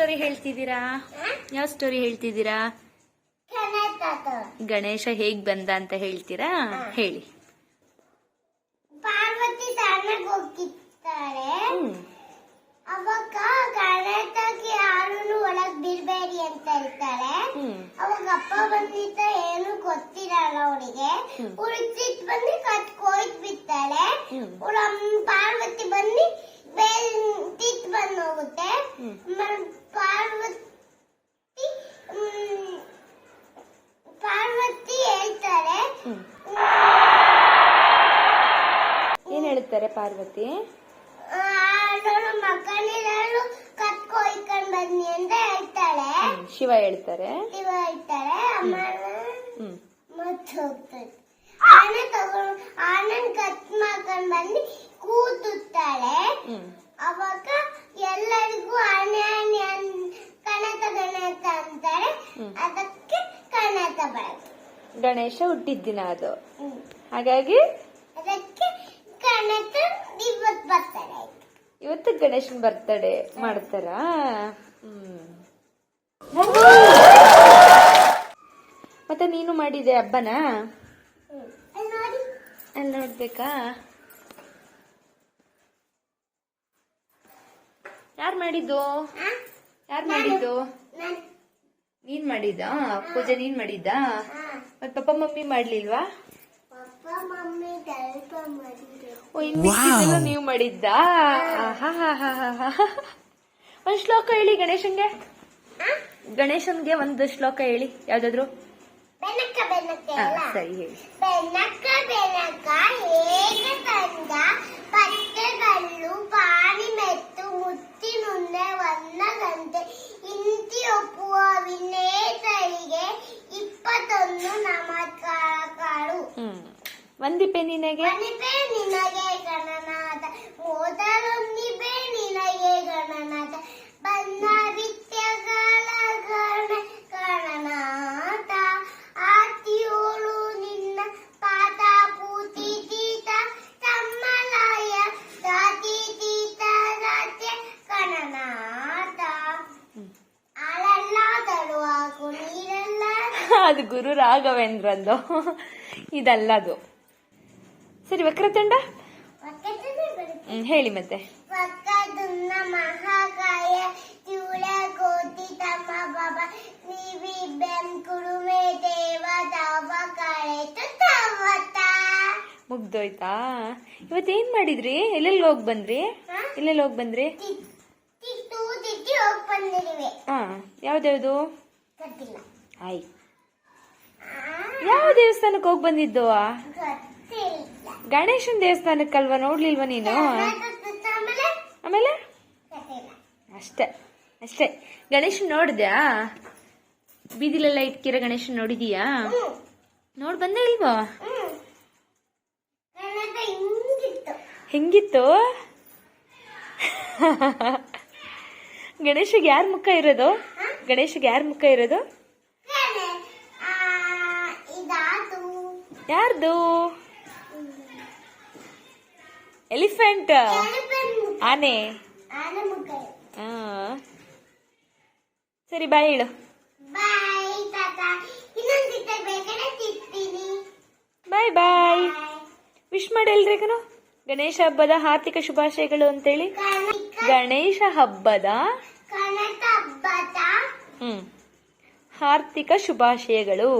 Story ಹೇಳ್ತಿದ್ದೀರಾ? ಯಾವ story ಹೇಳ್ತಿದ್ದೀರಾ? ಗಣೇಶ ಹೇಗ್ ಬಂದ ಅಂತ ಹೇಳ್ತೀರಾ? ಹೇಳಿ. ಪಾರ್ವತಿ ತಾನಾಗ ಹೋಗಿರ್ತಾಳೆ. ಅವಾಗ ಗಣೇಶಗೆ ಯಾರು ಒಳಗ್ ಬಿಡ್ಬೇಡಿ ಅಂತ ಹೇಳ್ತಾಳೆ. ಅವಾಗ ಅಪ್ಪ ಬಂದಿದ್ದ ಏನು ಗೊತ್ತಿರಲ್ಲ ಅವಳಿಗೆ. ಉಳಿಸಿಟ್ ಬಂದು ಕೊಯ್ದು ಬಿಡ್ತಾಳೆ. ಪಾರ್ವತಿ ಬಂದು ಟಿಟ್ ಬಂದು ಹೋಗುತ್ತೆ. ಪಾರ್ವತಿ ಹೇಳ್ತಾರೆ. ಏನ್ ಹೇಳ್ತಾರೆ ಪಾರ್ವತಿ? ಮಕ್ಕಳೆಲ್ಲರೂ ಕತ್ಕೊಯ್ಕೊಂಡ್ ಬನ್ನಿ ಅಂತ ಹೇಳ್ತಾಳೆ. ಶಿವ ಹೇಳ್ತಾರೆ. ಅಮ್ಮ ಮತ್ತೆ ಹೋಗ್ತದೆ. ಆನಂದ್ ಕತ್ ಮಾಡ್ಕೊಂಡ್ ಬಂದು ಕೂತಾಳೆ. ಅವಾಗ ಎಲ್ಲರಿಗೂ ಆನೆ ಆನೆ ಕಣತ ಗಣತ ಅಂತಾರೆ. ಅದಕ್ಕೆ ಕಣತ ಬರುತ್ತೆ. ಗಣೇಶ ಹುಟ್ಟಿದ ದಿನ ಅದು, ಹಾಗಾಗಿ ಅದಕ್ಕೆ ಕಣತ ಇವತ್ತು ಬರ್ತಾರೆ. ಇವತ್ತು ಗಣೇಶನ್ ಬರ್ತಡೇ ಮಾಡ್ತಾರಾ? ಮತ್ತೆ ನೀನು ಮಾಡಿದೆ ಹಬ್ಬನ? ಅಲ್ಲಿ ನೋಡ್ಬೇಕಾ? ಯಾರು ಮಾಡಿದ್ದು? ನೀನ್ ಮಾಡಿದ್ದ ಪೂಜೆ? ನೀನ್ ಮಾಡಿದ್ದ? ಮತ್ ಪಪ್ಪ ಮಮ್ಮಿ ಮಾಡ್ಲಿಲ್ವಾ? ನೀವು ಮಾಡಿದ್ದ? ಒಂದ್ ಶ್ಲೋಕ ಹೇಳಿ ಗಣೇಶನ್ಗೆ ಒಂದು ಶ್ಲೋಕ ಹೇಳಿ, ಯಾವ್ದಾದ್ರು. ಸರಿ ಹೇಳಿ. ಬೆನಕ ಬೆನಕ ಹೇಗ ತಂದ ಪಟ್ಟೆಗಲ್ಲು ಪಾಣಿ ಮೆತ್ತು ಮುತ್ತಿ ಮುಂದೆ ಒಂದ ಗಂಟೆ ಇಂತಿ ಒಪ್ಪುವ ವಿನೇತರಿಗೆ 21 ನಮಸ್ಕಾರಗಳು. ಒಂದಿಪೆ ನಿನಗೆ ಗಣನಾಥ ಮೊದಲೊಂದಿಪೆ ನಿನಗೆ ಗಣನಾಥ ಬನ್ನ ವಿದ್ಯಗಳ ಗಣನಾಥ ಆತಿಯೋಳು ನಿನ್ನ ಪಾದ ಪೂತಿ ತೀತ ತಮ್ಮಲಾಯ ಜಾತಿ ತೀತ ರಾಜ್ಯ ಗಣನಾಥ ಹಾಲಲ್ಲಾದಳು ಹಾಗೂ ನೀರಲ್ಲ. ಅದು ಗುರು ರಾಘವೇಂದ್ರಂದು, ಇದಲ್ಲದು. ಸರಿ, ವಕ್ರತುಂಡ ಹೇಳಿ ಮತ್ತೆ. ವಕ್ರತುಂಡ ಮಹಾಕಾಯ ಚೂಳ ಕೋಟಿ ತಮ್ಮ ಬಾಬಾ ನೀವಿ ಬೆಂಕುರುಮೆ ದೇವ ದಾವ ಕಳೆತು ತವತ. ಮುಗ್ದೋಯ್ತಾ? ಇವತ್ತೇನ್ ಮಾಡಿದ್ರಿ? ಎಲ್ಲೆಲ್ಲಿ ಹೋಗಿ ಬಂದ್ರಿ? ತಿಟ್ಟಿ ಹೋಗಿ ಬಂದಿರಿವೆ. ಯಾವ್ದ್ಯಾವ್ದು? ಗೊತ್ತಿಲ್ಲ. ಆಯ್, ಯಾವ ದೇವಸ್ಥಾನಕ್ಕೆ ಹೋಗಿ ಬಂದಿದ್ದು? ಗಣೇಶನ್ ದೇವಸ್ಥಾನಕ್ಕಲ್ವಾ? ನೋಡ್ಲಿಲ್ವಾ ನೀನು? ಆಮೇಲೆ ಅಷ್ಟೇ ಗಣೇಶನ್ ನೋಡಿದ್ಯಾ? ಬೀದಿಲೆಲ್ಲ ಇಟ್ಕಿರೋ ಗಣೇಶನ್ ನೋಡಿದೀಯಾ? ನೋಡ್ ಬಂದೇ ಇಲ್ವಾ? ಹೆಂಗಿತ್ತು? ಗಣೇಶಗೆ ಯಾರ ಮುಖ ಇರೋದು? ಯಾರ್ದು? ಎಲಿಫೆಂಟ್, ಆನೆ. ಸರಿ, ಬಾಯ್ ಹೇಳು. ಬಾಯ್. ವಿಶ್ ಮಾಡಿ ಎಲ್ರಿಗೂ ಗಣೇಶ ಹಬ್ಬದ ಹಾರ್ದಿಕ ಶುಭಾಶಯಗಳು ಅಂತೇಳಿ. ಗಣೇಶ ಹಬ್ಬದ ಹಾರ್ದಿಕ ಶುಭಾಶಯಗಳು.